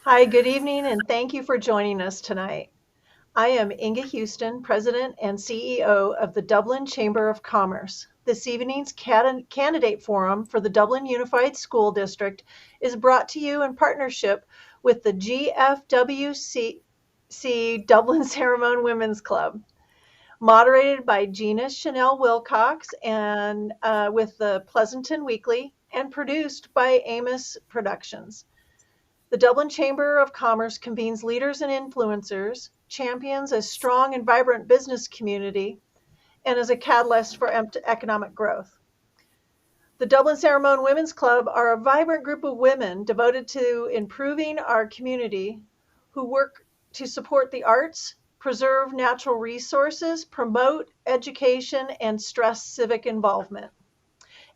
Hi, good evening, and thank you for joining us tonight. I am Inga Houston, President and CEO of the Dublin Chamber of Commerce. This evening's candidate forum for the Dublin Unified School District is brought to you in partnership with the GFWC Dublin Ceremony Women's Club, moderated by Gina Chanel Wilcox and with the Pleasanton Weekly, and produced by Amos Productions. The Dublin Chamber of Commerce convenes leaders and influencers, champions a strong and vibrant business community, and is a catalyst for economic growth. The Dublin Ceremony Women's Club are a vibrant group of women devoted to improving our community who work to support the arts, preserve natural resources, promote education, and stress civic involvement.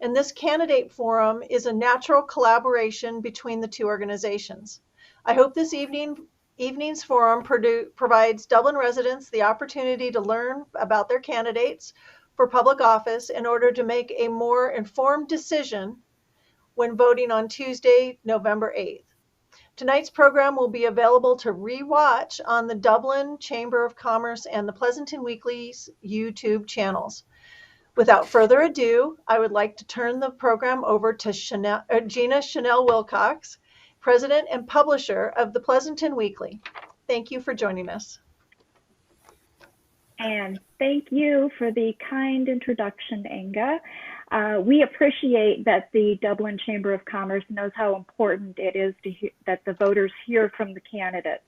And this candidate forum is a natural collaboration between the two organizations. I hope this evening's forum provides Dublin residents the opportunity to learn about their candidates for public office in order to make a more informed decision when voting on Tuesday, November 8th. Tonight's program will be available to rewatch on the Dublin Chamber of Commerce and the Pleasanton Weekly's YouTube channels. Without further ado, I would like to turn the program over to Gina Chanel Wilcox, President and Publisher of the Pleasanton Weekly. Thank you for joining us. And thank you for the kind introduction, Inga. We appreciate that the Dublin Chamber of Commerce knows how important it is that the voters hear from the candidates.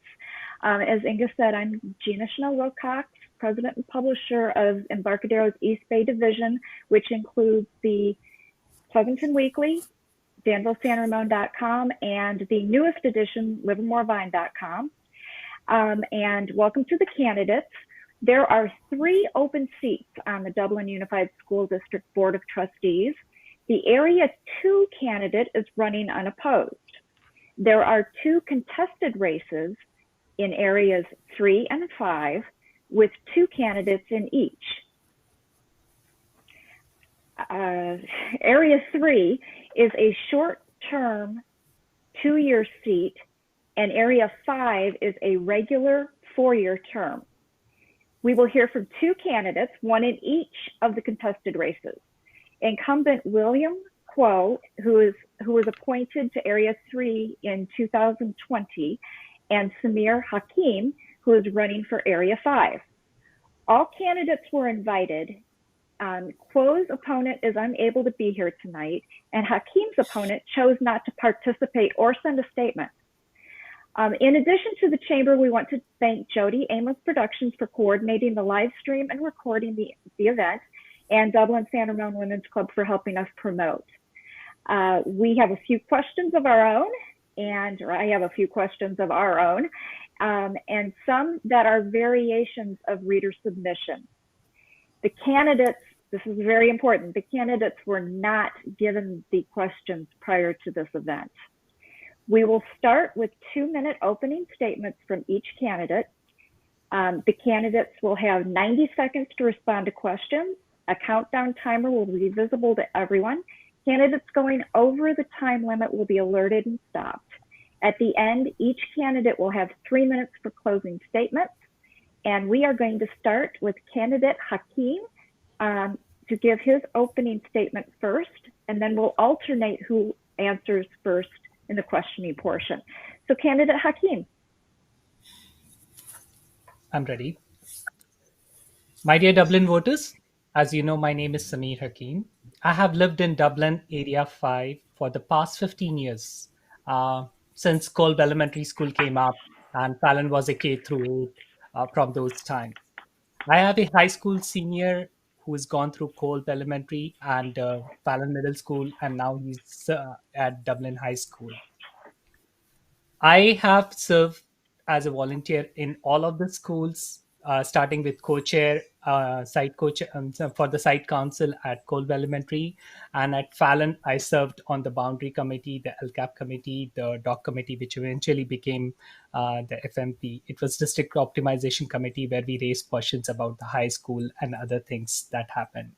As Inga said, I'm Gina Chanel Wilcox, President and Publisher of Embarcadero's East Bay Division, which includes the Pleasanton Weekly, DanvilleSanRamon.com, and the newest edition, LivermoreVine.com. And welcome to the candidates. There are 3 open seats on the Dublin Unified School District Board of Trustees. The Area 2 candidate is running unopposed. There are 2 contested races in Areas 3 and 5, with 2 candidates in each. Area 3 is a short-term 2-year seat, and Area 5 is a regular 4-year term. We will hear from 2 candidates, one in each of the contested races. Incumbent William Quo, who was appointed to Area 3 in 2020, and Samir Hakim, who is running for Area 5. All candidates were invited. Quo's opponent is unable to be here tonight, and Hakim's opponent chose not to participate or send a statement. In addition to the Chamber, we want to thank Jody Amos Productions for coordinating the live stream and recording the event, and Dublin San Ramon Women's Club for helping us promote. We have a few questions of our own, or I have a few questions of our own, and some that are variations of reader submission. The candidates, this is very important, the candidates were not given the questions prior to this event. We will start with 2-minute opening statements from each candidate. The candidates will have 90 seconds to respond to questions. A countdown timer will be visible to everyone. Candidates going over the time limit will be alerted and stopped. At the end, each candidate will have 3 minutes for closing statements. And we are going to start with candidate Hakim to give his opening statement first, and then we'll alternate who answers first in the questioning portion. So candidate Hakim. I'm ready. My dear Dublin voters, as you know, my name is Samir Hakim. I have lived in Dublin Area 5 for the past 15 years, since Kolb Elementary School came up and Fallon was a K through 8 from those times. I have a high school senior who has gone through Kolb Elementary and Fallon Middle School, and now he's at Dublin High School. I have served as a volunteer in all of the schools, starting with co-chair, site coach for the site council at Kolb Elementary, and at Fallon, I served on the boundary committee, the LCAP committee, the DOC committee, which eventually became the FMP. It was District Optimization Committee, where we raised questions about the high school and other things that happened.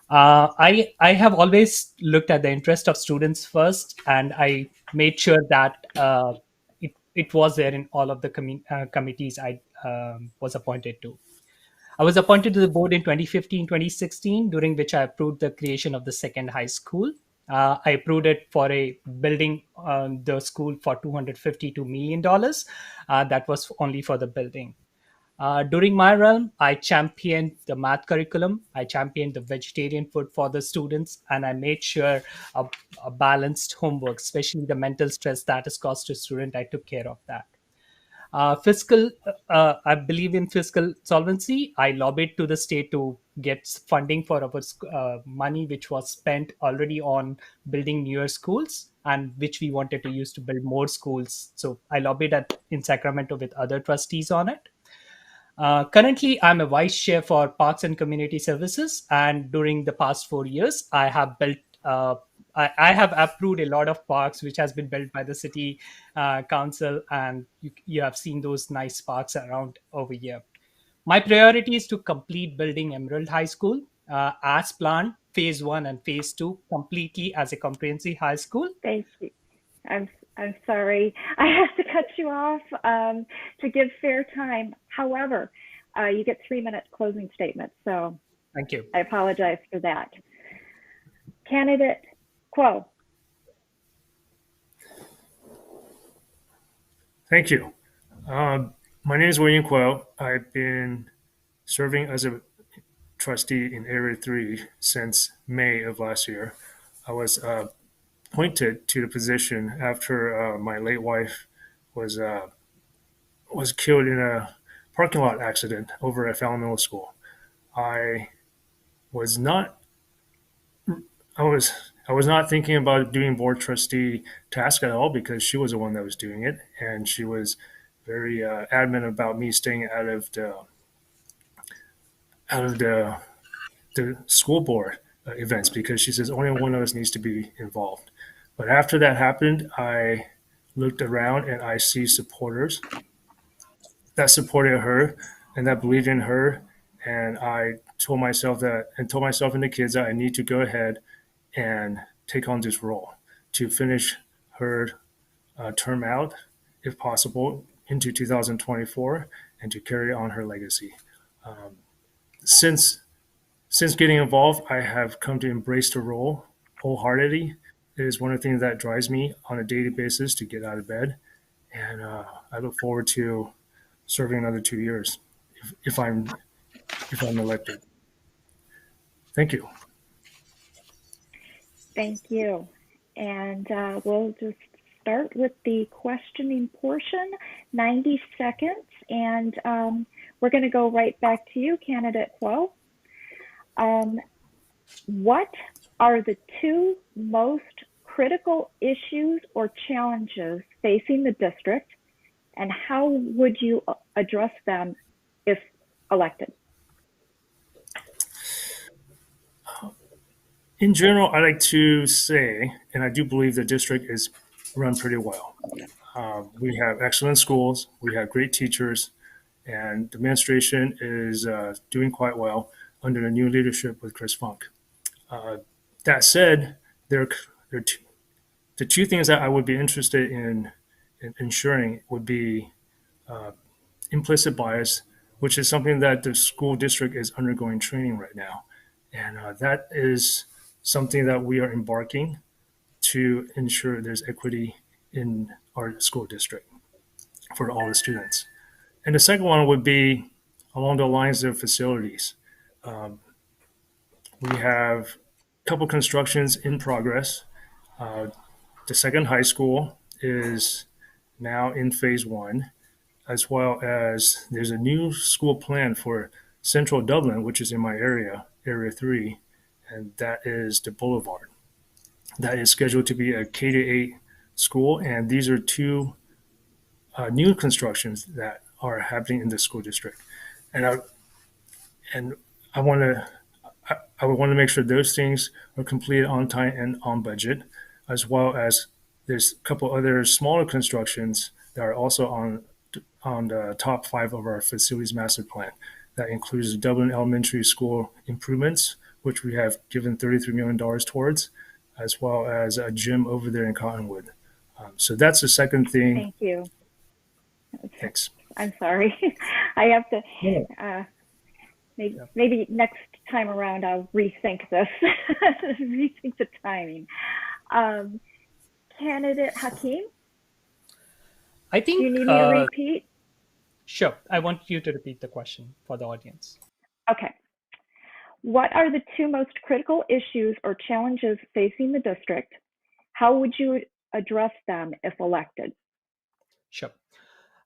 I have always looked at the interest of students first, and I made sure that it was there in all of the committees I was appointed to. I was appointed to the board in 2015, 2016, during which I approved the creation of the second high school. I approved it for a building the school for $252 million. That was only for the building. During my realm, I championed the math curriculum. I championed the vegetarian food for the students, and I made sure a, a balanced homework, especially the mental stress that is caused to student. I took care of that. Fiscal, I believe in fiscal solvency. I lobbied to the state to get funding for our money, which was spent already on building newer schools and which we wanted to use to build more schools. So I lobbied in Sacramento with other trustees on it. Currently, I'm a vice chair for Parks and Community Services, and during the past 4 years, I have built. I have approved a lot of parks which has been built by the city council, and you have seen those nice parks around over here. My priority is to complete building Emerald High School as planned, phase one and phase two, completely as a comprehensive high school. Thank you. I'm I'm sorry. I have to cut you off to give fair time. However, you get 3 minute closing statements. So Thank you. I apologize for that. Candidate Quo. Thank you. My name is William Quell. I've been serving as a trustee in Area 3 since May of last year. I was appointed to the position after my late wife was uh, was killed in a parking lot accident over at Fallon Middle School. I was not I was not thinking about doing board trustee task at all because she was the one that was doing it, and she was very adamant about me staying out of the school board events because she says only one of us needs to be involved. But after that happened, I looked around and I see supporters that supported her and that believed in her, and I told myself and the kids that I need to go ahead and take on this role to finish her term out, if possible, into 2024 and to carry on her legacy. Um, since since getting involved, I have come to embrace the role wholeheartedly. It is one of the things that drives me on a daily basis to get out of bed, and I look forward to serving another 2 years if I'm if I'm elected. Thank you. Thank you. And we'll just start with the questioning portion, 90 seconds. And we're going to go right back to you, Candidate Quo. Um, what are the two most critical issues or challenges facing the district, and how would you address them if elected? In general, I like to say, and I do believe the district is run pretty well. We have excellent schools, we have great teachers, and the administration is doing quite well under the new leadership with Chris Funk. Uh, that said, there are the two things that I would be interested in ensuring would be uh, implicit bias, which is something that the school district is undergoing training right now. And that is something that we are embarking to ensure there's equity in our school district for all the students. And the second one would be along the lines of facilities. Um, we have a couple constructions in progress. Uh, the second high school is now in phase one, as well as there's a new school plan for central Dublin, which is in my area, Area 3, and that is the Boulevard. That is scheduled to be a K to 8 school, and these are two new constructions that are happening in the school district. And and I want to I would want to make sure those things are completed on time and on budget, as well as there's a couple other smaller constructions that are also on the top five of our facilities master plan. That includes the Dublin Elementary School improvements, which we have given $33 million towards, as well as a gym over there in Cottonwood. So that's the second thing. Thank you. Thanks. I'm sorry. I have to, Yeah. maybe next time around I'll rethink this, rethink the timing. Candidate Hakeem, I do you think, need me to repeat? sure. I want you to repeat the question for the audience. Okay. What are the two most critical issues or challenges facing the district? How would you address them if elected? Sure.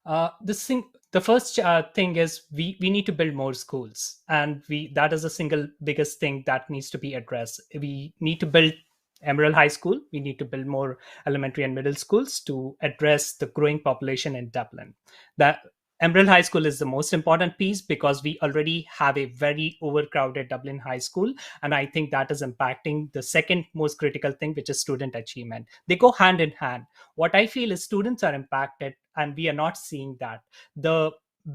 The first thing is we need to build more schools, and we that is the single biggest thing that needs to be addressed. We need to build Emerald High School. We need to build more elementary and middle schools to address the growing population in Dublin. That Emerald High School is the most important piece because we already have a very overcrowded Dublin High School, and I think that is impacting the second most critical thing, which is student achievement. They go hand in hand. What I feel is students are impacted, and we are not seeing that. The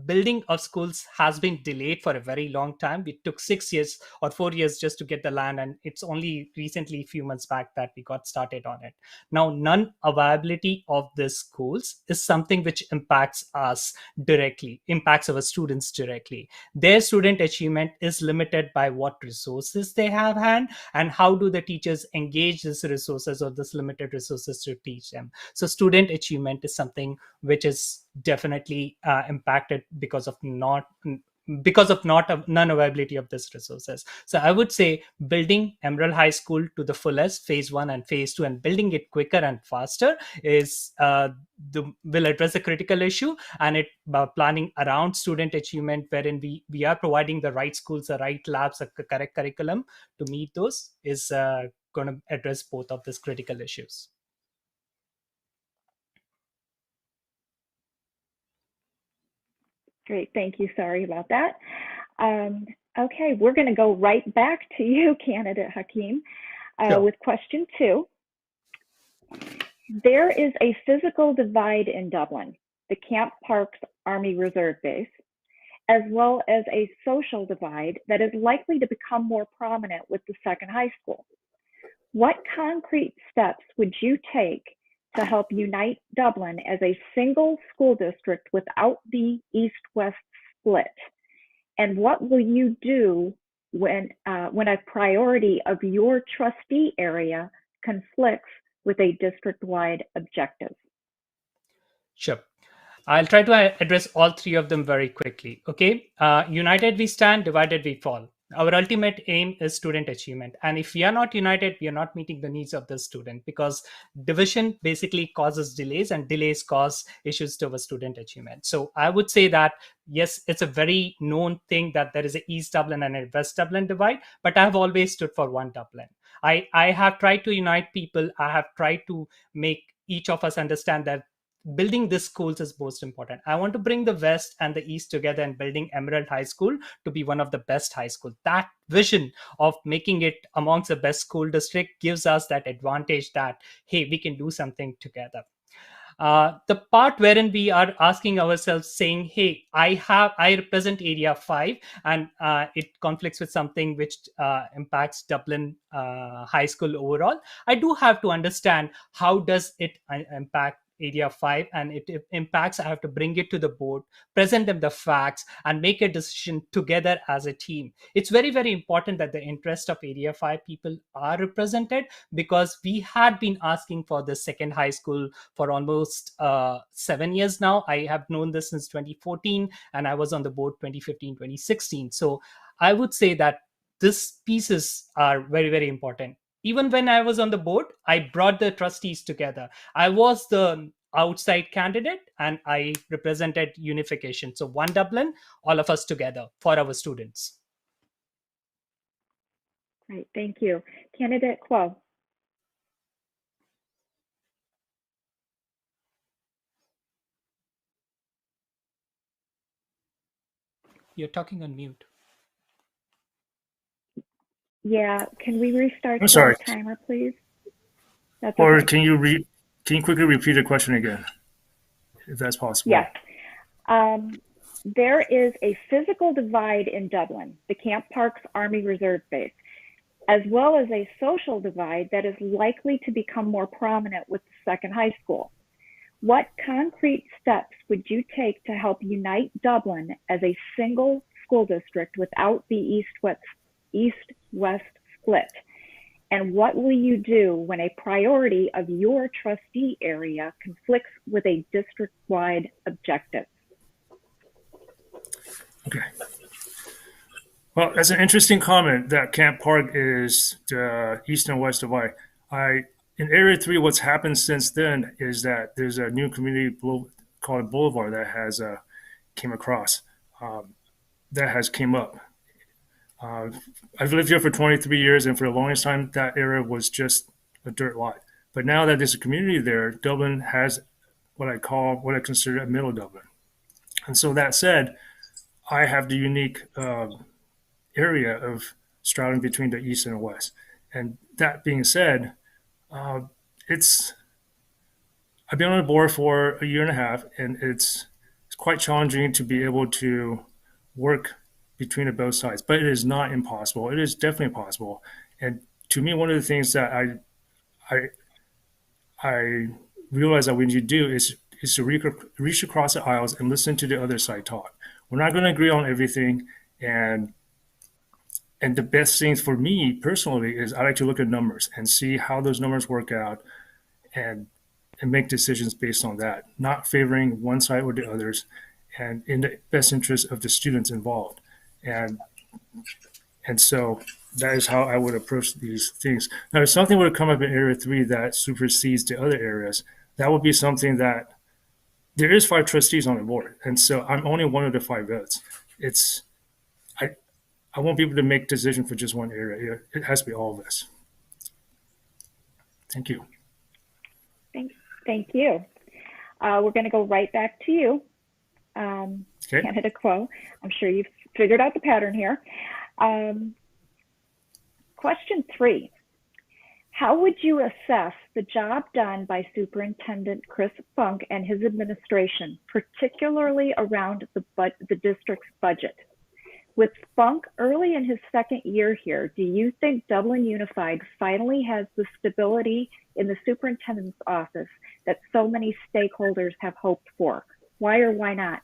building of schools has been delayed for a very long time. It took 6 years or 4 years just to get the land, and it's only recently, a few months back, that we got started on it. Now, non-availability of the schools is something which impacts us directly, impacts our students directly. Their student achievement is limited by what resources they have hand, and how do the teachers engage these resources or this limited resources to teach them. So student achievement is something which is definitely impacted because of not non-availability of these resources. So I would say building Emerald High School to the fullest, phase 1 and phase 2, and building it quicker and faster is will address the critical issue. And it planning around student achievement, wherein we are providing the right schools, the right labs, the correct curriculum to meet those, is going to address both of these critical issues. Great, thank you. Sorry about that. Okay, we're going to go right back to you, candidate Hakeem, Sure. with question 2. There is a physical divide in Dublin, the Camp Parks Army Reserve Base, as well as a social divide that is likely to become more prominent with the second high school. What concrete steps would you take to help unite Dublin as a single school district without the east-west split? And what will you do when a priority of your trustee area conflicts with a district-wide objective? Sure. I'll try to address all three of them very quickly. Okay. United we stand, divided we fall. Our ultimate aim is student achievement. And if we are not united, we are not meeting the needs of the student, because division basically causes delays, and delays cause issues to our student achievement. So I would say that, yes, it's a very known thing that there is a East Dublin and a West Dublin divide, but I have always stood for one Dublin. I have tried to unite people. I have tried to make each of us understand that building these schools is most important. I want to bring the West and the East together and building Emerald High School to be one of the best high schools. That vision of making it amongst the best school district gives us that advantage that, hey, we can do something together. The part wherein we are asking ourselves, saying, hey, I represent area 5, and it conflicts with something which impacts Dublin High School overall. I do have to understand how does it impact area 5, and it impacts. I have to bring it to the board, present them the facts, and make a decision together as a team. It's very, very important that the interest of area 5 people are represented, because we had been asking for the second high school for almost 7 years now. I have known this since 2014, and I was on the board 2015, 2016. So I would say that these pieces are very, very important. Even when I was on the board, I brought the trustees together. I was the outside candidate, and I represented unification. So one Dublin, all of us together for our students. Great, thank you. Candidate Quo. You're talking on mute. Yeah, can we restart I'm sorry. the timer, please? That's Or okay. can you quickly repeat the question again, if that's possible? Yes. There is a physical divide in Dublin, the Camp Parks Army Reserve Base, as well as a social divide that is likely to become more prominent with the second high school. What concrete steps would you take to help unite Dublin as a single school district without the east-west split? And what will you do when a priority of your trustee area conflicts with a district-wide objective? Okay. Well, that's an interesting comment that Camp Park is the east and west divide. In Area 3, what's happened since then is that there's a new community called Boulevard that has came across, that has came up. I've lived here for 23 years, and for the longest time, that area was just a dirt lot. But now that there's a community there, Dublin has what I consider a middle Dublin. And so that said, I have the unique area of straddling between the east and the west. And that being said, it's I've been on the board for a year and a half, and it's quite challenging to be able to work between the both sides. But it is not impossible. It is definitely possible. And to me, one of the things that I realize that we need to do is to reach across the aisles and listen to the other side talk. We're not going to agree on everything, and the best thing for me personally is I like to look at numbers and see how those numbers work out, and make decisions based on that, not favoring one side or the others, and in the best interest of the students involved. And so that is how I would approach these things. Now, if something were to come up in Area 3 that supersedes the other areas, that would be something that there is 5 trustees on the board, and so I'm only one of the 5 votes. I won't be able to make decision for just one area. It has to be all of us. Thank you. Thank you. We're going to go right back to you, Canada Quo. I'm sure you've figured out the pattern here. Question 3. How would you assess the job done by Superintendent Chris Funk and his administration, particularly around the district's budget? With Funk early in his second year here, do you think Dublin Unified finally has the stability in the superintendent's office that so many stakeholders have hoped for? Why or why not?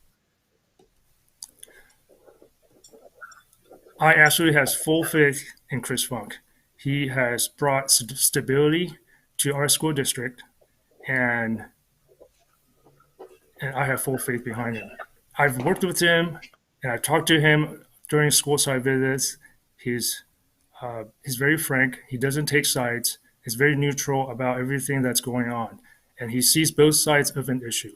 I absolutely have full faith in Chris Funk. He has brought stability to our school district, and I have full faith behind him. I've worked with him, and I've talked to him during school side visits. He's very frank. He doesn't take sides. He's very neutral about everything that's going on, and he sees both sides of an issue.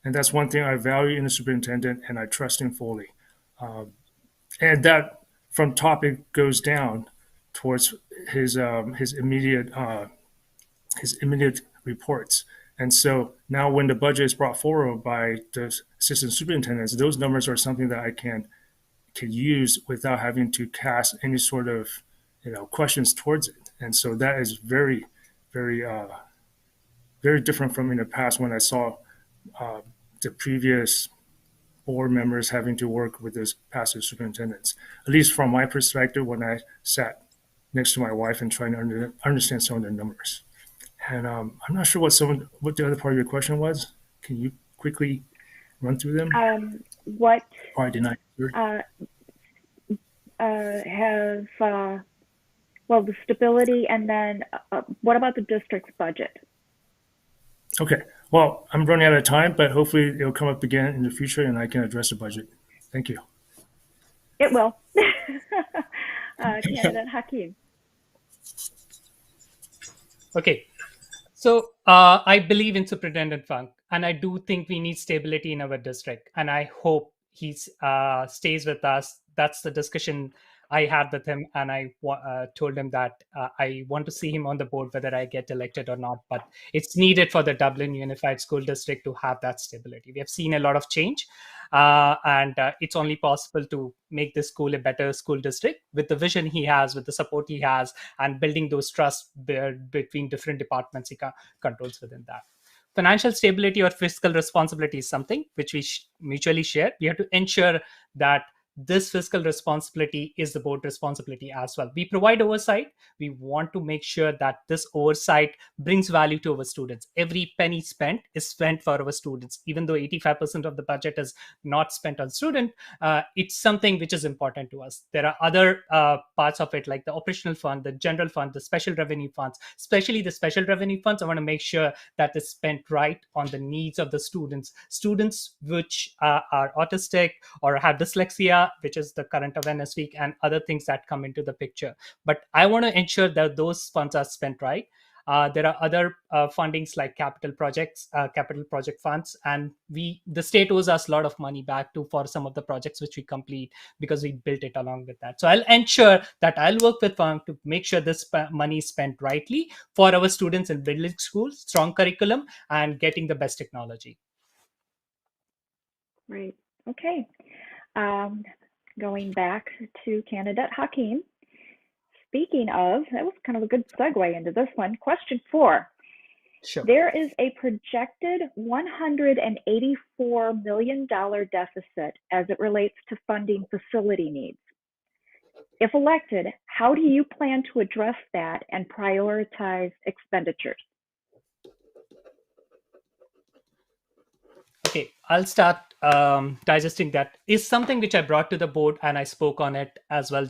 And that's one thing I value in a superintendent, and I trust him fully. And that from top it goes down towards his immediate reports. And so now when the budget is brought forward by the assistant superintendents, those numbers are something that I can use without having to cast any sort of questions towards it. And so that is very, very, very different from in the past when I saw the previous board members having to work with those passive superintendents. At least from my perspective, when I sat next to my wife and trying to understand some of the numbers. And I'm not sure what the other part of your question was. Can you quickly run through them? What Probably did not. The stability, and then what about the district's budget? Okay. Well, I'm running out of time, but hopefully it'll come up again in the future and I can address the budget. Thank you. It will. Candidate Hakeem. Okay. So I believe in Superintendent Funk, and I do think we need stability in our district, and I hope he stays with us. That's the discussion I had with him, and I told him that I want to see him on the board whether I get elected or not, but it's needed for the Dublin Unified School District to have that stability. We have seen a lot of change, and it's only possible to make this school a better school district with the vision he has, with the support he has, and building those trusts between different departments he controls within that. Financial stability or fiscal responsibility is something which we mutually share. We have to ensure that this fiscal responsibility is the board responsibility as well. We provide oversight. We want to make sure that this oversight brings value to our students. Every penny spent is spent for our students. Even though 85% of the budget is not spent on student, it's something which is important to us. There are other parts of it, like the operational fund, the general fund, the special revenue funds. Especially the special revenue funds, I want to make sure that is spent right on the needs of the students which are autistic or have dyslexia, which is the current awareness week, and other things that come into the picture. But I want to ensure that those funds are spent right. There are other fundings like capital project funds, and the state owes us a lot of money back to for some of the projects which we complete because we built it along with that. So I'll ensure that I'll work with FARM to make sure this money is spent rightly for our students in building schools, strong curriculum, and getting the best technology. Great. Okay. Going back to candidate Hakeem. Speaking of, that was kind of a good segue into this one. Question 4. Sure. There is a projected $184 million deficit as it relates to funding facility needs. If elected, how do you plan to address that and prioritize expenditures? Okay, I'll start digesting that. Is something which I brought to the board and I spoke on it as well.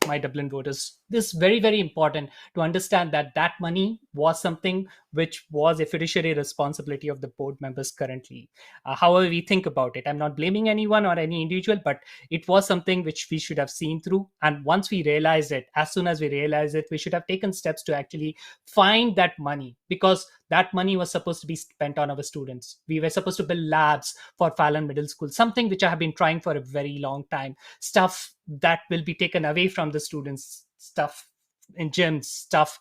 My Dublin voters, this is very, very important to understand that that money was something which was a fiduciary responsibility of the board members currently. However we think about it, I'm not blaming anyone or any individual, but it was something which we should have seen through. And once we realized it, as soon as we realized it, we should have taken steps to actually find that money, because that money was supposed to be spent on our students. We were supposed to build labs for Fallon Middle School, something which I have been trying for a very long time. Stuff that will be taken away from the students, stuff in gyms, stuff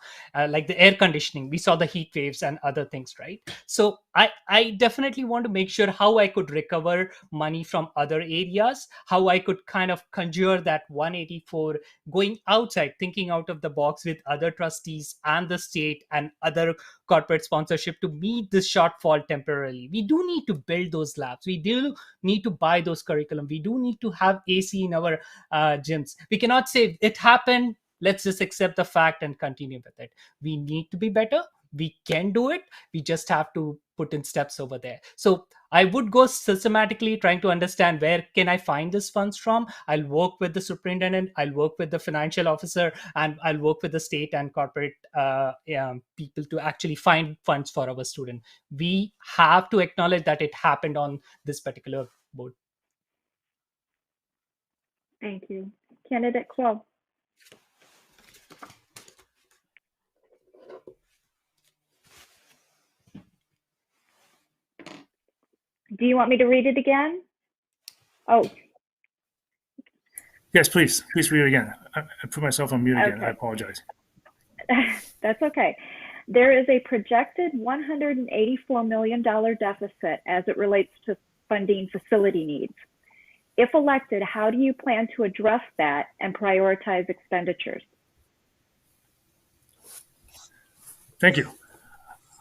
like the air conditioning. We saw the heat waves and other things, right? So I definitely want to make sure how I could recover money from other areas, how I could kind of conjure that 184, going outside, thinking out of the box with other trustees and the state and other corporate sponsorship to meet this shortfall temporarily. We do need to build those labs. We do need to buy those curriculum. We do need to have AC in our gyms. We cannot say it happened, let's just accept the fact and continue with it. We need to be better. We can do it. We just have to put in steps over there. So I would go systematically trying to understand where can I find this funds from. I'll work with the superintendent, I'll work with the financial officer, and I'll work with the state and corporate people to actually find funds for our student. We have to acknowledge that it happened on this particular board. Thank you. Candidate Quill. Do you want me to read it again? Oh. Yes, please. Please read it again. I put myself on mute again. I apologize. That's okay. There is a projected $184 million deficit as it relates to funding facility needs. If elected, how do you plan to address that and prioritize expenditures? Thank you.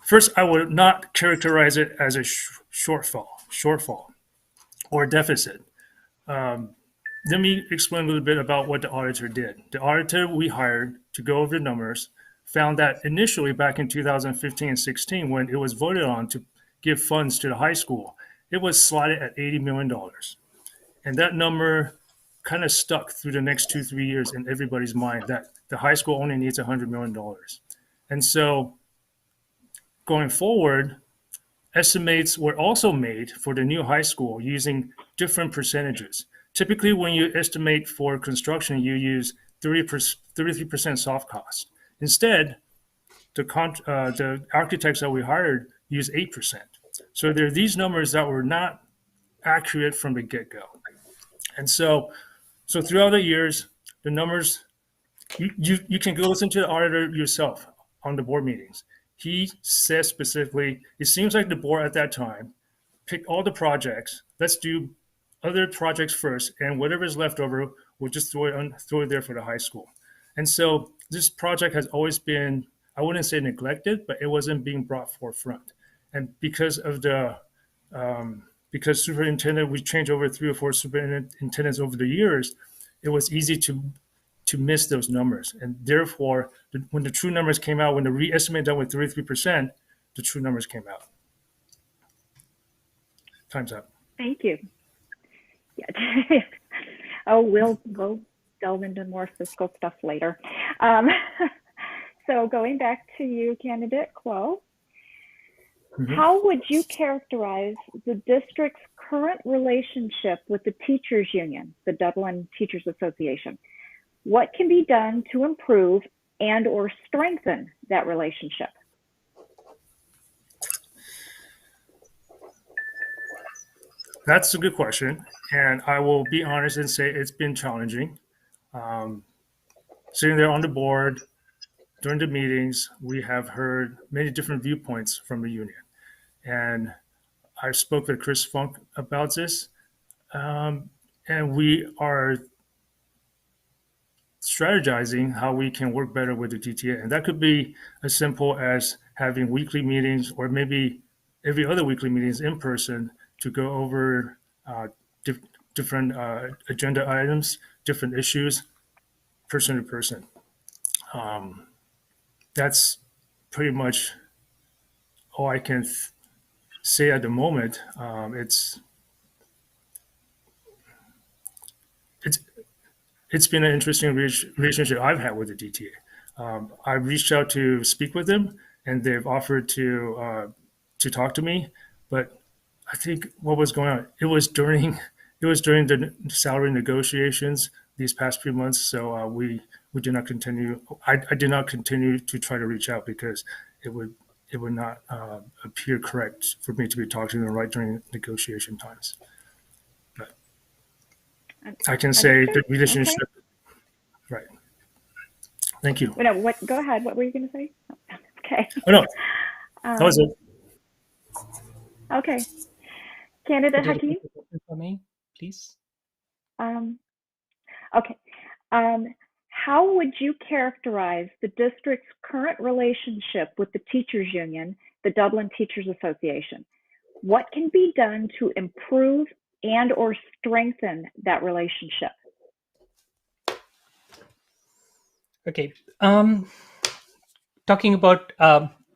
First, I would not characterize it as a shortfall or a deficit. Let me explain a little bit about what the auditor did. The auditor we hired to go over the numbers found that initially back in 2015 and 16, when it was voted on to give funds to the high school, it was slotted at $80 million. And that number kind of stuck through the next 2-3 years in everybody's mind, that the high school only needs $100 million. And so going forward, estimates were also made for the new high school using different percentages. Typically, when you estimate for construction, you use 33% soft cost. Instead, the architects that we hired use 8%. So there are these numbers that were not accurate from the get-go. And so throughout the years, the numbers, you can go listen to the auditor yourself on the board meetings. He says specifically, it seems like the board at that time picked all the projects. Let's do other projects first, and whatever is left over, we'll just throw it there for the high school. And so this project has always been, I wouldn't say neglected, but it wasn't being brought forefront. And because of the because superintendent, we changed over 3 or 4 superintendents over the years, it was easy to miss those numbers. And therefore, when the true numbers came out, when the re-estimate done with 33%, the true numbers came out. Time's up. Thank you. Yeah. Oh, we'll delve into more fiscal stuff later. So going back to you, candidate Quo, how would you characterize the district's current relationship with the teachers union, the Dublin Teachers Association? What can be done to improve and or strengthen that relationship? That's a good question. And I will be honest and say it's been challenging. Sitting there on the board, during the meetings, we have heard many different viewpoints from the union. And I spoke with Chris Funk about this. And we are strategizing how we can work better with the DTA. And that could be as simple as having weekly meetings or maybe every other weekly meetings in person to go over different agenda items, different issues, person to person. That's pretty much all I can say at the moment. It's been an interesting relationship I've had with the DTA. I reached out to speak with them, and they've offered to talk to me. But I think what was going on, it was during the salary negotiations these past few months. So we did not continue. I did not continue to try to reach out because it would not appear correct for me to be talking to them right during negotiation times. But I can say the relationship. Okay. Right. Thank you. No, what? Go ahead. What were you going to say? Okay. Oh no, that was it. Okay. Candidate Hakeem? For me, please. Okay. How would you characterize the district's current relationship with the teachers union, the Dublin Teachers Association? What can be done to improve and or strengthen that relationship? Okay. Talking about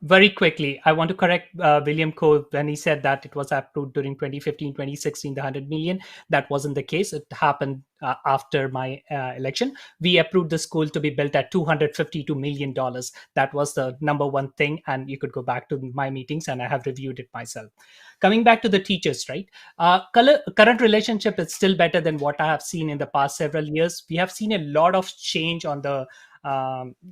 very quickly, I want to correct William Cove when he said that it was approved during 2015, 2016, the 100 million. That wasn't the case. It happened after my election. We approved the school to be built at $252 million. That was the number one thing. And you could go back to my meetings and I have reviewed it myself. Coming back to the teachers, right? Current relationship is still better than what I have seen in the past several years. We have seen a lot of change on the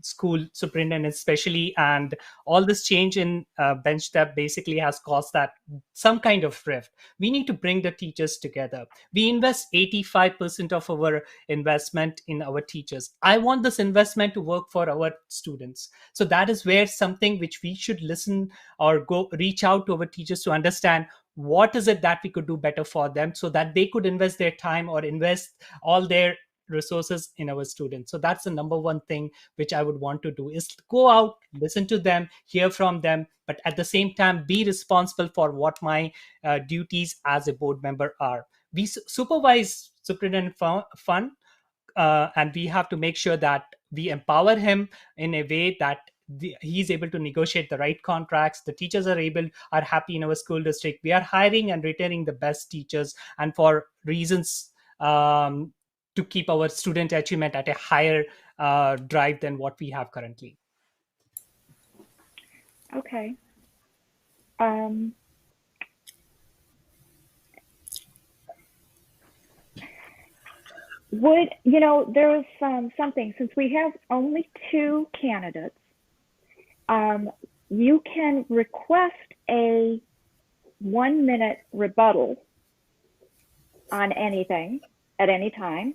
school superintendent especially, and all this change in bench step basically has caused that some kind of rift. We need to bring the teachers together. We invest 85% of our investment in our teachers. I want this investment to work for our students. So that is where something which we should listen or go reach out to our teachers to understand what is it that we could do better for them so that they could invest their time or invest all their resources in our students. So that's the number one thing which I would want to do, is go out, listen to them, hear from them, but at the same time be responsible for what my duties as a board member are. We supervise superintendent fund, and we have to make sure that we empower him in a way that he's able to negotiate the right contracts. The teachers are happy in our school district. We are hiring and retaining the best teachers, and for reasons to keep our student achievement at a higher drive than what we have currently. Okay. There's something, since we have only 2 candidates, you can request a 1-minute rebuttal on anything at any time.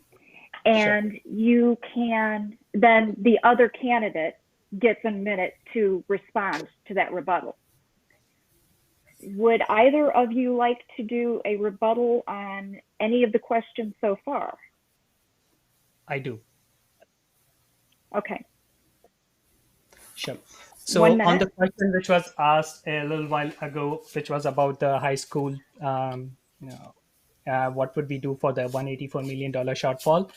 And sure, you can, then the other candidate gets a minute to respond to that rebuttal. Would either of you like to do a rebuttal on any of the questions so far? I do. Okay. Sure. So on the question which was asked a little while ago, which was about the high school No. What would we do for the $184 million shortfall?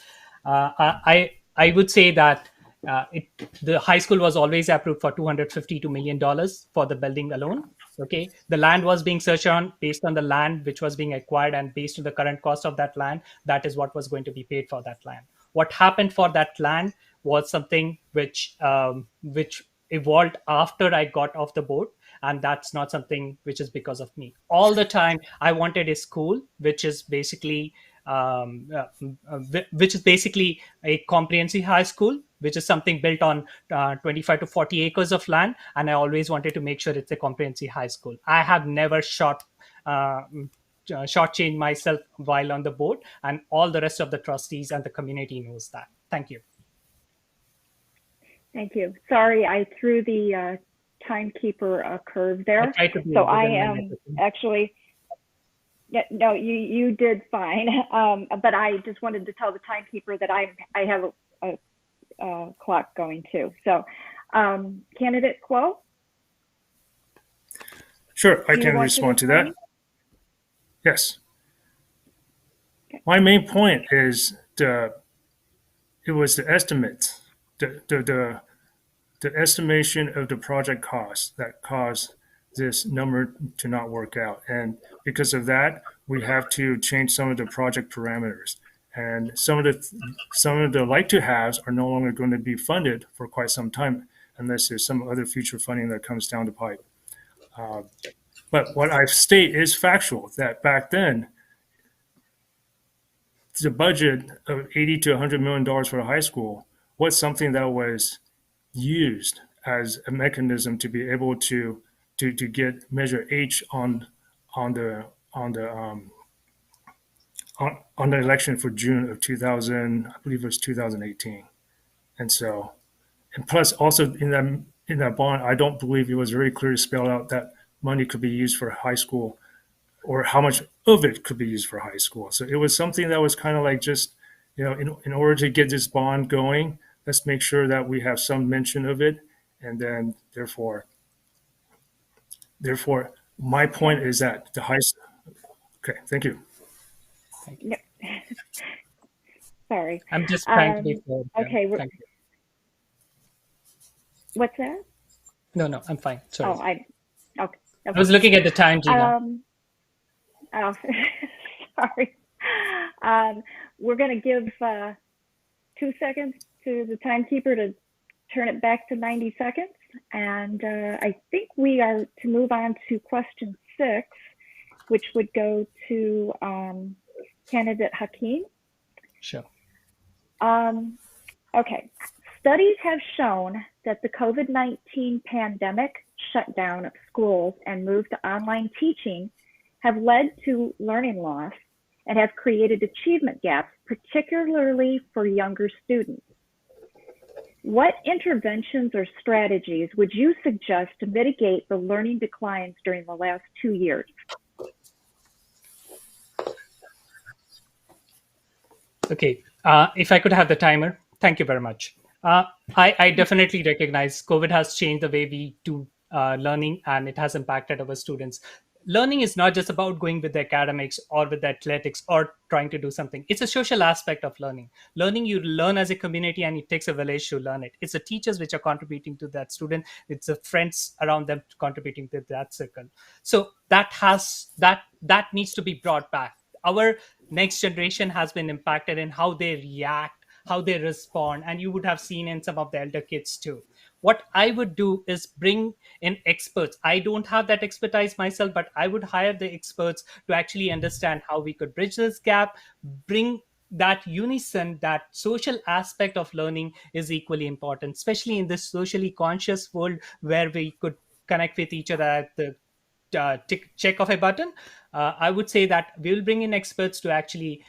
I would say that the high school was always approved for $252 million for the building alone. Okay, the land was being searched on based on the land which was being acquired, and based on the current cost of that land, that is what was going to be paid for that land. What happened for that land was something which evolved after I got off the board, and that's not something which is because of me. All the time I wanted a school which is basically which is basically a comprehensive high school, which is something built on 25 to 40 acres of land, and I always wanted to make sure it's a comprehensive high school. I have never uh, shortchanged myself while on the board, and all the rest of the trustees and the community knows that. Thank you. Thank you. Sorry, I threw the timekeeper curve I there. try to be So I within my am messaging. actually, yeah, no, you did fine. But I just wanted to tell the timekeeper that I have a clock going too. So, candidate Quo, Sure, I do you can want to respond to that. respond? Yes. Okay. My main point is it was the estimate, the estimation of the project cost that caused this number to not work out. And because of that, we have to change some of the project parameters. And some of the like to haves are no longer going to be funded for quite some time unless there's some other future funding that comes down the pipe. Uh, but what I state is factual that back then the budget of 80 to $100 million for a high school was something that was used as a mechanism to be able to get measure H on the on the on the election for June of 2000, I believe it was 2018. And so, and plus also in that bond, I don't believe it was very clearly spelled out that money could be used for high school or how much of it could be used for high school. So it was something that was kind of like just, in order to get this bond going, let's make sure that we have some mention of it. And then therefore, my point is that the high, okay, thank you. Thank you. Yep. Sorry. I'm just trying to be fair here. Okay. Thank you. What's that? No, no, I'm fine. Sorry. Oh, okay. I was Okay. looking at the time, Gina. Oh, sorry. We're going to give 2 seconds to the timekeeper to turn it back to 90 seconds. And I think we are to move on to question 6, which would go to candidate Hakeem. Sure. Okay. Studies have shown that the COVID-19 pandemic shutdown of schools and move to online teaching have led to learning loss and have created achievement gaps, particularly for younger students. What interventions or strategies would you suggest to mitigate the learning declines during the last 2 years? Okay. If I could have the timer, thank you very much. I definitely recognize COVID has changed the way we do learning, and it has impacted our students. Learning is not just about going with the academics or with the athletics or trying to do something. It's a social aspect of learning. Learning, you learn as a community, and it takes a village to learn it. It's the teachers which are contributing to that student. It's the friends around them contributing to that circle. So that needs to be brought back. Our next generation has been impacted in how they react, how they respond, and you would have seen in some of the elder kids too. What I would do is bring in experts. I don't have that expertise myself, but I would hire the experts to actually understand how we could bridge this gap, bring that unison, that social aspect of learning is equally important, especially in this socially conscious world where we could connect with each other at the check of a button. I would say that we will bring in experts to actually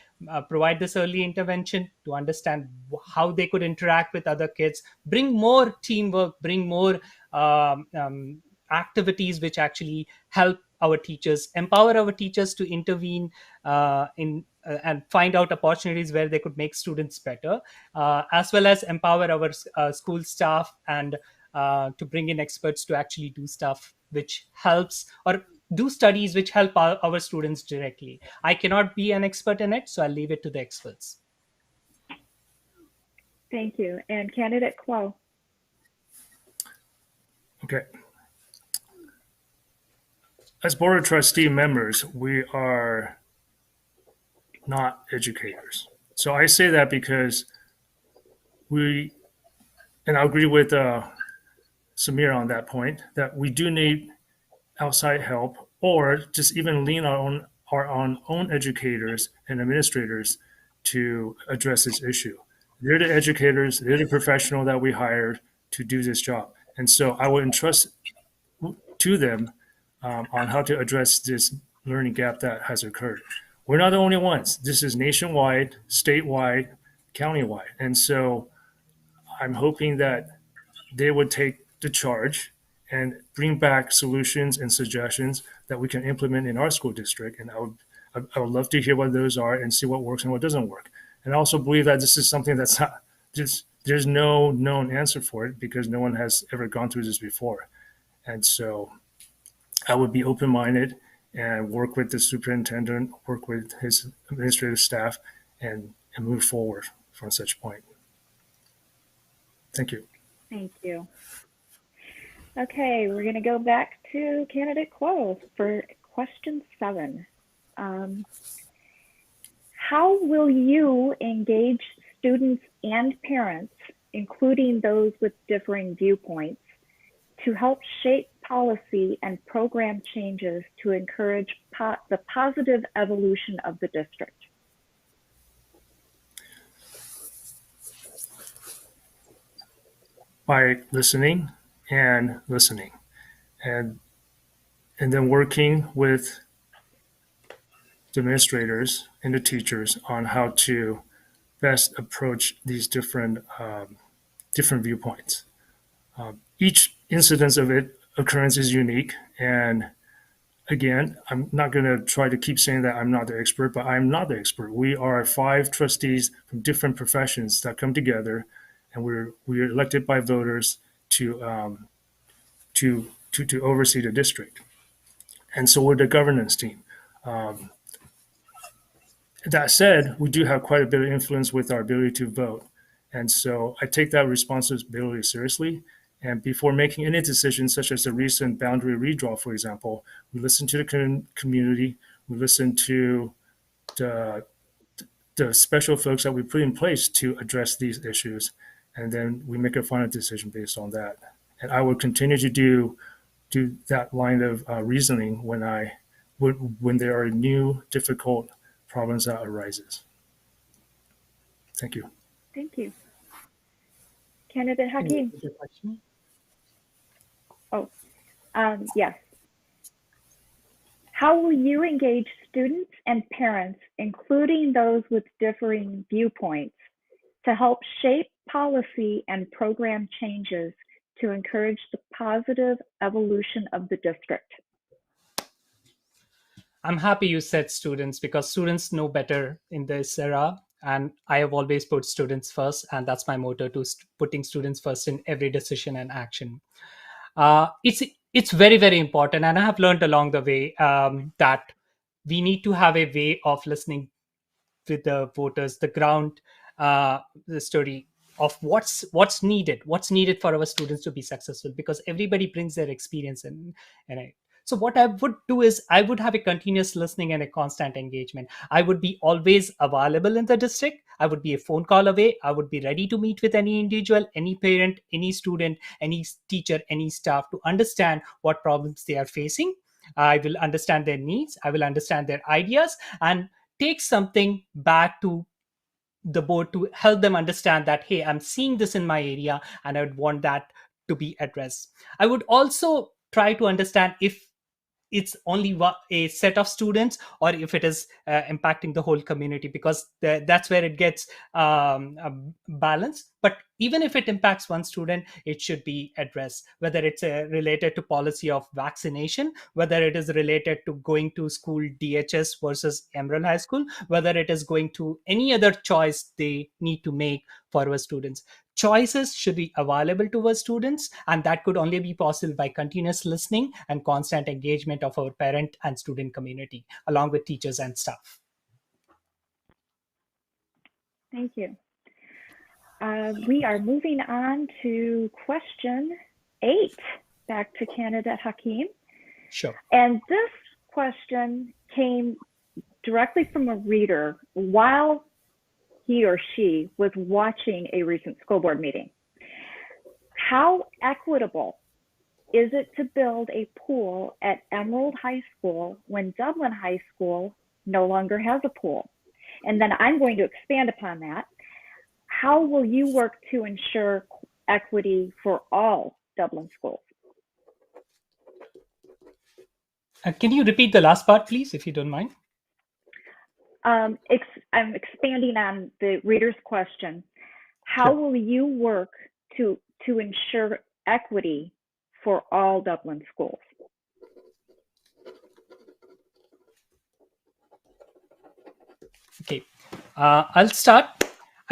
provide this early intervention to understand how they could interact with other kids, bring more teamwork, bring more activities which actually help our teachers, empower our teachers to intervene in and find out opportunities where they could make students better, as well as empower our school staff and to bring in experts to actually do stuff which helps or do studies which help our students directly. I cannot be an expert in it, so I'll leave it to the experts. Thank you. And candidate Quo. Okay. As Board of Trustee members, we are not educators. So I say that because and I agree with Samir on that point, that we do need outside help or just even lean on our own educators and administrators to address this issue. They're the educators, they're the professional that we hired to do this job. And so I would entrust to them on how to address this learning gap that has occurred. We're not the only ones. This is nationwide, statewide, countywide. And so I'm hoping that they would take the charge and bring back solutions and suggestions that we can implement in our school district. And I would love to hear what those are and see what works and what doesn't work. And I also believe that this is something that's not just, there's no known answer for it because no one has ever gone through this before. And so I would be open-minded and work with the superintendent, work with his administrative staff, and move forward from such point. Thank you. Thank you. Okay, we're going to go back to candidate Quo for question 7. How will you engage students and parents, including those with differing viewpoints, to help shape policy and program changes to encourage the positive evolution of the district? By listening and listening, and then working with the administrators and the teachers on how to best approach these different viewpoints. Each incidence of it occurrence is unique, and again, I'm not going to try to keep saying that I'm not the expert, but I'm not the expert. We are 5 trustees from different professions that come together, and we're elected by voters to oversee the district. And so we're the governance team. That said, we do have quite a bit of influence with our ability to vote. And so I take that responsibility seriously. And before making any decisions, such as the recent boundary redraw, for example, we listen to the community, we listen to the special folks that we put in place to address these issues, and then we make a final decision based on that. And I will continue to do that line of reasoning when there are new, difficult problems that arises. Thank you. Thank you. Candidate Hakeem. Oh, yes. How will you engage students and parents, including those with differing viewpoints, to help shape policy and program changes to encourage the positive evolution of the district? I'm happy you said students, because students know better in this era. And I have always put students first. And that's my motto, to putting students first in every decision and action. It's very, very important. And I have learned along the way that we need to have a way of listening with the voters, the ground, the story of what's needed for our students to be successful, because everybody brings their experience and so what I would do is I would have a continuous listening and a constant engagement. I would be always available in the district. I would be a phone call away. I would be ready to meet with any individual, any parent, any student, any teacher, any staff, to understand what problems they are facing. I will understand their needs. I will understand their ideas and take something back to the board to help them understand that, hey, I'm seeing this in my area and I would want that to be addressed. I would also try to understand if it's only a set of students or if it is impacting the whole community, because that's where it gets balanced. But even if it impacts one student, it should be addressed, whether it's related to policy of vaccination, whether it is related to going to school DHS versus Emerald High School, whether it is going to any other choice they need to make for our students. choices should be available to our students, and that could only be possible by continuous listening and constant engagement of our parent and student community along with teachers and staff. Thank you. We are moving on to question 8. Back to candidate Hakeem. Sure. And this question came directly from a reader while he or she was watching a recent school board meeting. How equitable is it to build a pool at Emerald High School when Dublin High School no longer has a pool? And then I'm going to expand upon that. How will you work to ensure equity for all Dublin schools? Can you repeat the last part, please, if you don't mind? I'm expanding on the reader's question. How will you work to ensure equity for all Dublin schools? Okay, I'll start.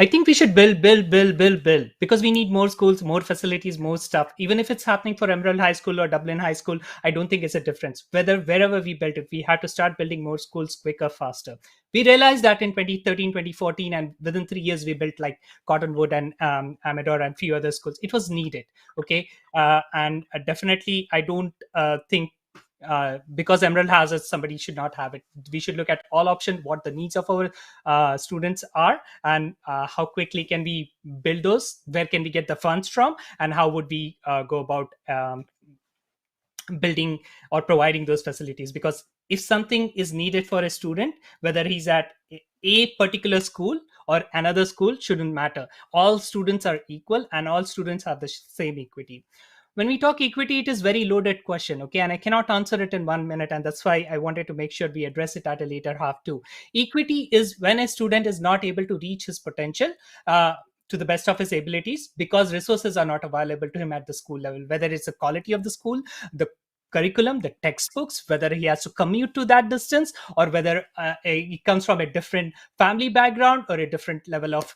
I think we should build, because we need more schools, more facilities, more stuff. Even if it's happening for Emerald High School or Dublin High School, I don't think it's a difference. Wherever we built it, we had to start building more schools quicker, faster. We realized that in 2013, 2014, and within 3 years, we built like Cottonwood and Amador and few other schools. It was needed. Okay, and definitely, I don't think because Emerald has it, somebody should not have it. We should look at all options, what the needs of our students are, and how quickly can we build those, where can we get the funds from, and how would we go about building or providing those facilities. Because if something is needed for a student, whether he's at a particular school or another school, shouldn't matter. All students are equal and all students have the same equity. When we talk equity, it is very loaded question, okay, and I cannot answer it in 1 minute, and that's why I wanted to make sure we address it at a later half too. Equity is when a student is not able to reach his potential to the best of his abilities because resources are not available to him at the school level, whether it's the quality of the school, the curriculum, the textbooks, whether he has to commute to that distance, or whether he comes from a different family background or a different level of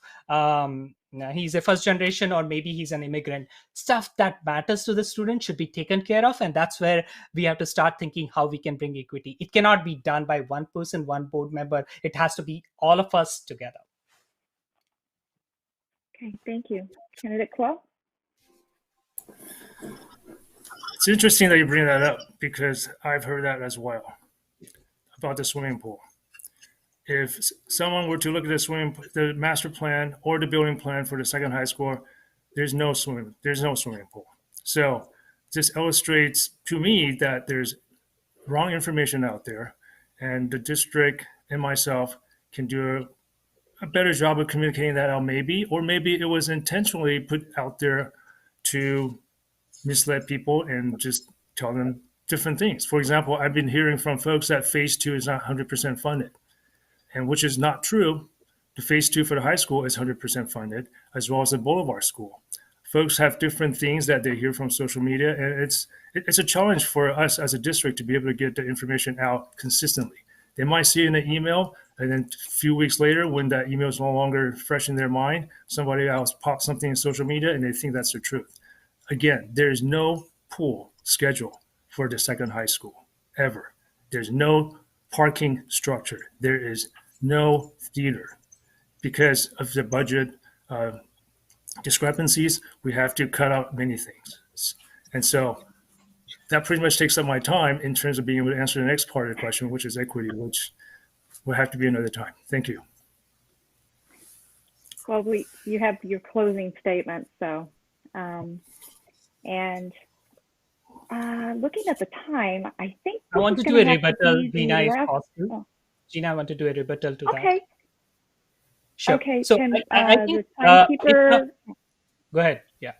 he's a first generation, or maybe he's an immigrant. Stuff that matters to the student should be taken care of, and that's where we have to start thinking how we can bring equity. It cannot be done by one person, one board member. It has to be all of us together. Okay, thank you. Candidate Quell? It's interesting that you bring that up because I've heard that as well about the swimming pool. If someone were to look at the master plan or the building plan for the second high school, there's no swimming pool. So this illustrates to me that there's wrong information out there, and the district and myself can do a better job of communicating that out, or maybe it was intentionally put out there to mislead people and just tell them different things. For example, I've been hearing from folks that phase 2 is not 100% funded, and which is not true. The phase 2 for the high school is 100% funded, as well as the Boulevard School. Folks have different things that they hear from social media, and it's a challenge for us as a district to be able to get the information out consistently. They might see it in an email, and then a few weeks later, when that email is no longer fresh in their mind, somebody else pops something in social media, and they think that's the truth. Again, there is no pool schedule for the second high school, ever. There's no parking structure. There is no theater. Because of the budget discrepancies, we have to cut out many things. And so that pretty much takes up my time in terms of being able to answer the next part of the question, which is equity, which will have to be another time. Thank you. Well, you have your closing statement, so, and looking at the time, I think I want to do a rebuttal, Gina, if possible. Oh. Gina, I want to do a rebuttal to that. Okay. Sure. Okay, so can I think, the timekeeper... Go ahead, yeah.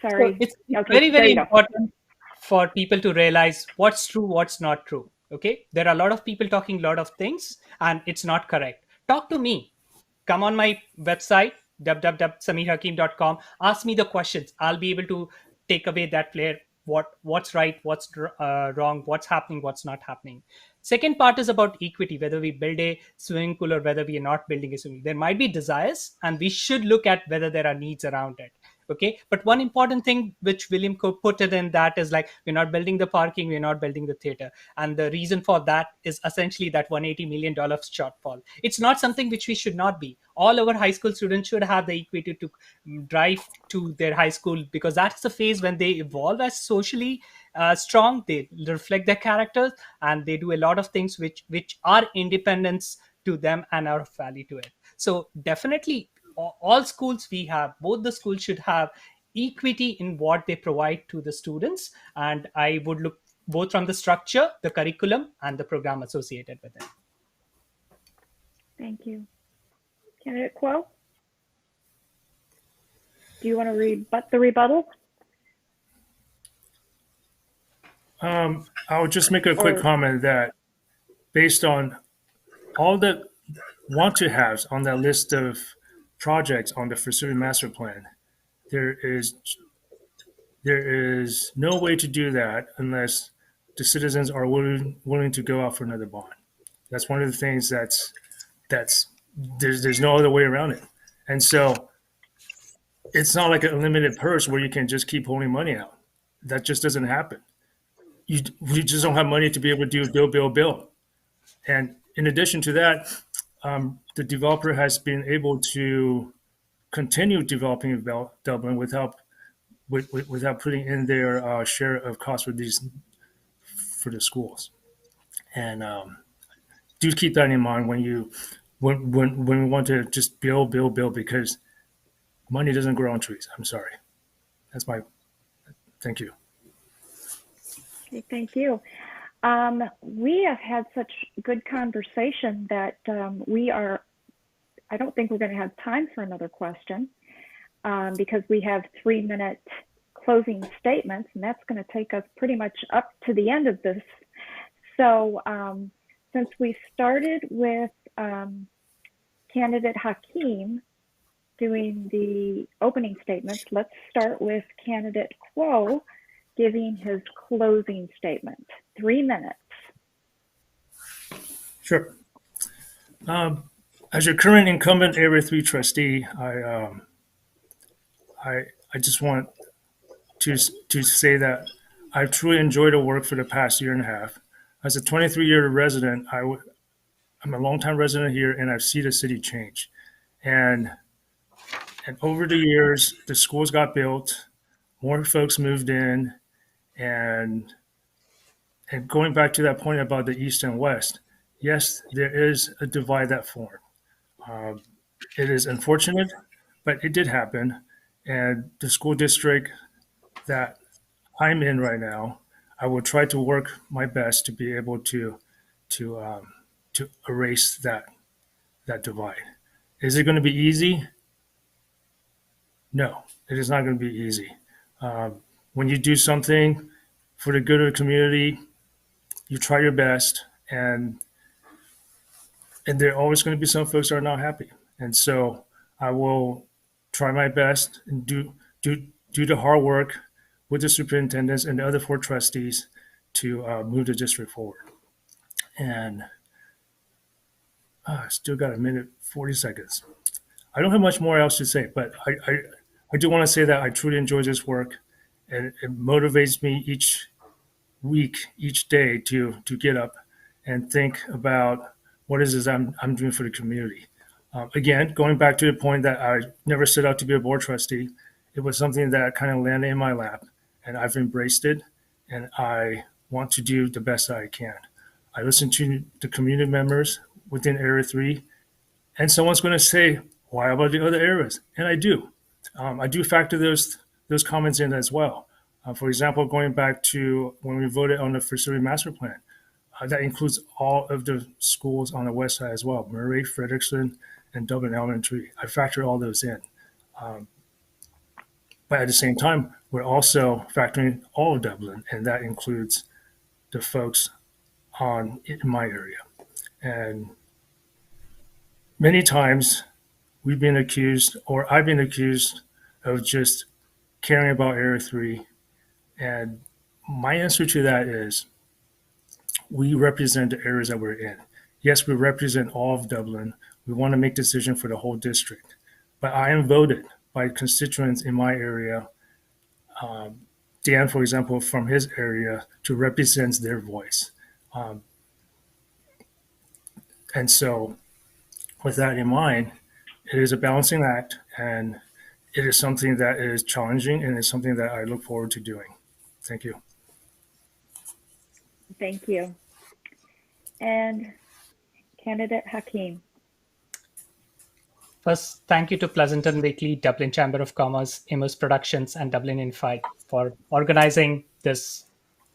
Sorry. So it's okay, very, very important for people to realize what's true, what's not true. Okay, there are a lot of people talking a lot of things, and it's not correct. Talk to me. Come on my website, www.samirhakim.com. Ask me the questions. I'll be able to take away that flair. What's right, what's wrong, what's happening, what's not happening. Second part is about equity, whether we build a swimming pool or whether we are not building a swimming pool. There might be desires, and we should look at whether there are needs around it. Okay, but one important thing which William put it in, that is like, we're not building the parking, we're not building the theater, and the reason for that is essentially that $180 million shortfall. It's not something which we should not be. All our high school students should have the equity to drive to their high school, because that's the phase when they evolve as socially strong. They reflect their characters, and they do a lot of things which are independence to them and are of value to it. So definitely, all schools, we have, both the schools should have equity in what they provide to the students, and I would look both from the structure, the curriculum, and the program associated with it. Thank you. Candidate Quo? Do you want to rebut the rebuttal? I'll just make a quick comment that based on all the want to haves on that list of projects on the facility master plan, there is no way to do that unless the citizens are willing to go out for another bond. That's one of the things that's there's no other way around it. And so it's not like an unlimited purse where you can just keep holding money out. That just doesn't happen. We just don't have money to be able to do build. And in addition to that, the developer has been able to continue developing Dublin without putting in their share of costs for the schools. And do keep that in mind when we want to just build, because money doesn't grow on trees. I'm sorry. Thank you. Okay, thank you. We have had such good conversation that I don't think we're going to have time for another question because we have 3-minute closing statements, and that's going to take us pretty much up to the end of this. So since we started with candidate Hakeem doing the opening statements, let's start with candidate Quo giving his closing statement. 3 minutes. Sure. As your current incumbent Area 3 trustee, I just want to say that I've truly enjoyed the work for the past year and a half. As a 23-year resident, I'm a longtime resident here, and I've seen the city change. And over the years, the schools got built, more folks moved in, and going back to that point about the East and West, yes, there is a divide that formed. It is unfortunate, but it did happen. And the school district that I'm in right now, I will try to work my best to be able to erase that divide. Is it going to be easy? No, it is not going to be easy. When you do something for the good of the community, you try your best, and there are always going to be some folks that are not happy. And so I will try my best and do the hard work with the superintendents and the other 4 trustees to move the district forward. And I still got 1:40 seconds. I don't have much more else to say, but I do want to say that I truly enjoy this work, and it motivates me each week, each day to get up and think about what it is I'm doing for the community. Again, going back to the point that I never set out to be a board trustee, it was something that kind of landed in my lap, and I've embraced it, and I want to do the best that I can. I listen to the community members within Area 3, and someone's going to say, why about the other areas? And I do. I do factor those comments in as well. For example, going back to when we voted on the facility master plan, that includes all of the schools on the west side as well, Murray, Frederickson, and Dublin Elementary. I factor all those in. But at the same time, we're also factoring all of Dublin, and that includes the folks in my area. And many times I've been accused of just caring about Area 3. And my answer to that is, we represent the areas that we're in. Yes, we represent all of Dublin. We want to make decisions for the whole district. But I am voted by constituents in my area, Dan, for example, from his area, to represent their voice. Um, and so, with that in mind, it is a balancing act, and it is something that is challenging, and it's something that I look forward to doing. Thank you. Thank you. And candidate Hakeem. First, thank you to Pleasanton Weekly, Dublin Chamber of Commerce, Amos Productions, and Dublin Unified for organizing this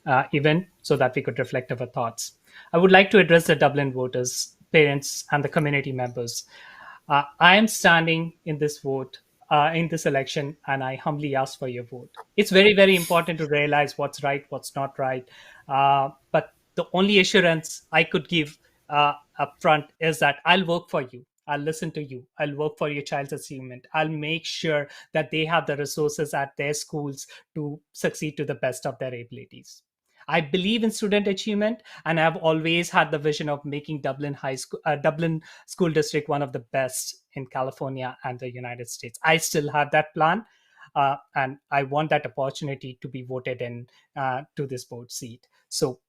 event so that we could reflect our thoughts. I would like to address the Dublin voters, parents, and the community members. I am standing in this vote, in this election, and I humbly ask for your vote. It's very, very important to realize what's right, what's not right. But the only assurance I could give up front is that I'll work for you. I'll listen to you. I'll work for your child's achievement. I'll make sure that they have the resources at their schools to succeed to the best of their abilities. I believe in student achievement, and I've always had the vision of making Dublin School District one of the best in California and the United States. I still have that plan, and I want that opportunity to be voted in to this board seat. So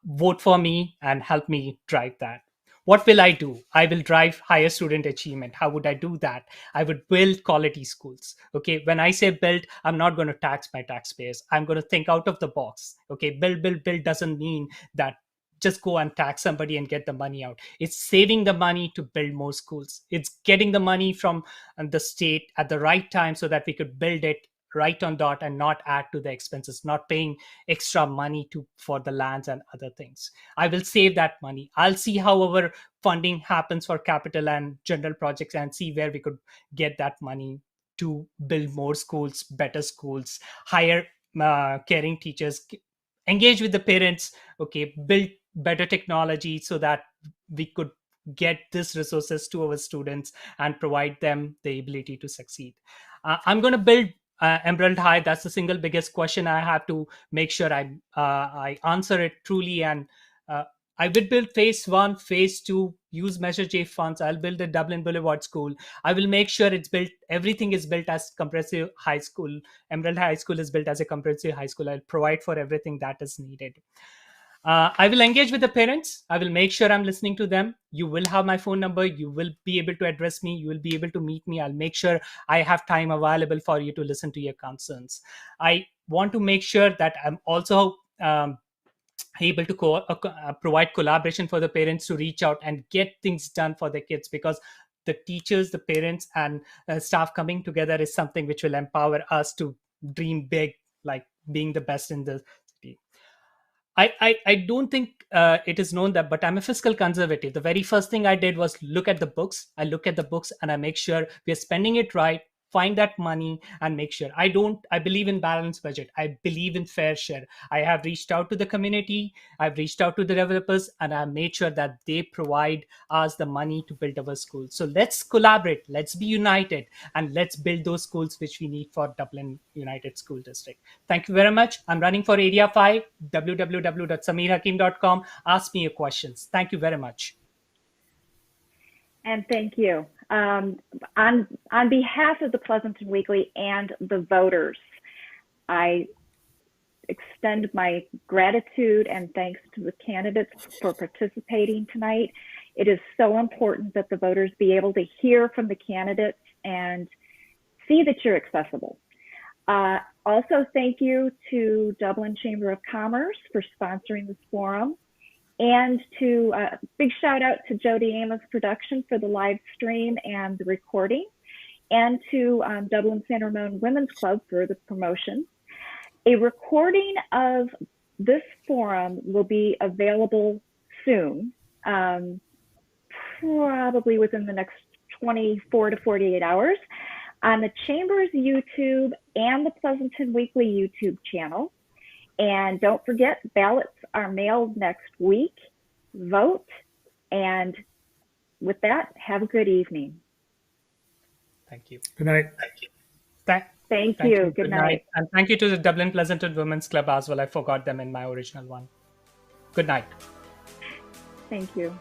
vote for me and help me drive that. What will I do? I will drive higher student achievement. How would I do that? I would build quality schools. Okay. When I say build, I'm not going to tax my taxpayers. I'm going to think out of the box. Okay. Build doesn't mean that just go and tax somebody and get the money out. It's saving the money to build more schools. It's getting the money from the state at the right time so that we could build it right on dot and not add to the expenses, not paying extra money to for the lands and other things. I will save that money. I'll see how our funding happens for capital and general projects and see where we could get that money to build more schools, better schools, hire caring teachers, engage with the parents. Okay, build better technology so that we could get these resources to our students and provide them the ability to succeed. I'm going to build Emerald High. That's the single biggest question I have to make sure I answer it truly. And I will build phase one, phase two, use Measure J funds. I'll build the Dublin Boulevard School. I will make sure it's built, everything is built as comprehensive high school. Emerald High School is built as a comprehensive high school. I'll provide for everything that is needed. I will engage with the parents. I will make sure I'm listening to them. You will have my phone number. You will be able to address me. You will be able to meet me. I'll make sure I have time available for you to listen to your concerns. I want to make sure that I'm also able to provide collaboration for the parents to reach out and get things done for their kids, because the teachers, the parents, and staff coming together is something which will empower us to dream big, like being the best in the city. I don't think it is known that, but I'm a fiscal conservative. The very first thing I did was look at the books. I look at the books and I make sure we're spending it right, find that money and make sure. I believe in balanced budget. I believe in fair share. I have reached out to the community. I've reached out to the developers and I made sure that they provide us the money to build our schools. So let's collaborate. Let's be united and let's build those schools which we need for Dublin United School District. Thank you very much. I'm running for Area 5, www.sameerhakim.com. Ask me your questions. Thank you very much. And thank you. On behalf of the Pleasanton Weekly and the voters, I extend my gratitude and thanks to the candidates for participating tonight. It is so important that the voters be able to hear from the candidates and see that you're accessible. Also, thank you to Dublin Chamber of Commerce for sponsoring this forum. And to big shout out to Jody Amos Production for the live stream and the recording, and to Dublin San Ramon Women's Club for the promotion. A recording of this forum will be available soon, probably within the next 24 to 48 hours, on the Chamber's YouTube and the Pleasanton Weekly YouTube channel. And don't forget, ballots are mailed next week. Vote. And with that, have a good evening. Thank you. Good night. Thank you. Good night. And thank you to the Dublin Pleasanton Women's Club as well. I forgot them in my original one. Good night. Thank you.